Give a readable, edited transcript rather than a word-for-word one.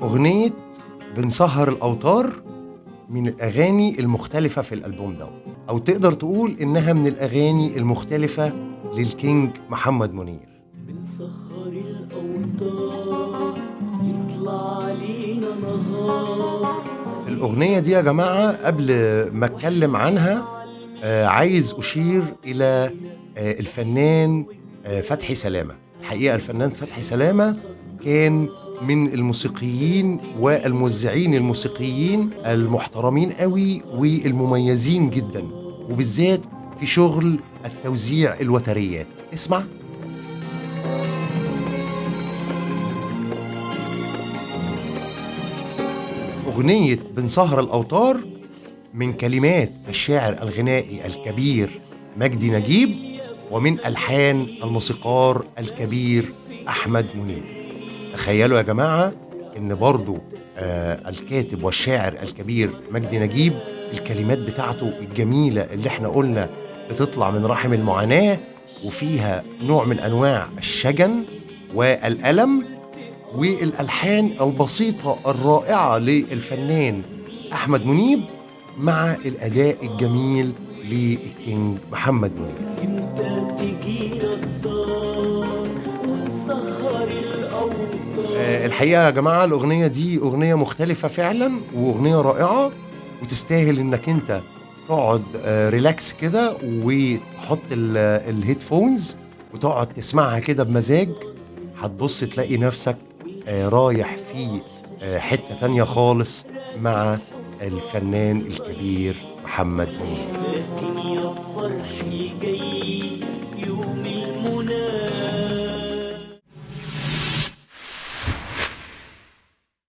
أغنية بنسهر الأوتار من الأغاني المختلفة في الألبوم ده، أو تقدر تقول إنها من الأغاني المختلفة للكينج محمد منير. بنسهر الأوتار يطلع علينا نهار. الأغنية دي يا جماعة قبل ما أتكلم عنها عايز أشير إلى الفنان فتحي سلامة. الحقيقة الفنان فتحي سلامة كان من الموسيقيين والموزعين الموسيقيين المحترمين قوي والمميزين جدا، وبالذات في شغل التوزيع الوتريات. اسمع. أغنية بنسهر الأوتار من كلمات الشاعر الغنائي الكبير مجدي نجيب، ومن ألحان الموسيقار الكبير أحمد منير. تخيلوا يا جماعة إن برضو الكاتب والشاعر الكبير مجدي نجيب الكلمات بتاعته الجميلة اللي احنا قلنا بتطلع من رحم المعاناة، وفيها نوع من أنواع الشجن والألم، والألحان البسيطة الرائعة للفنان أحمد منيب مع الأداء الجميل للكينج محمد منير. امتى تجينا الدار ونسهر الأوتار. الحقيقة يا جماعة الأغنية دي أغنية مختلفة فعلا، وأغنية رائعة، وتستاهل إنك أنت تقعد ريلاكس كده وتحط الهيدفونز وتقعد تسمعها كده بمزاج. هتبص تلاقي نفسك رايح في حتة تانية خالص مع الفنان الكبير محمد منير. لكن يا فرحي جاي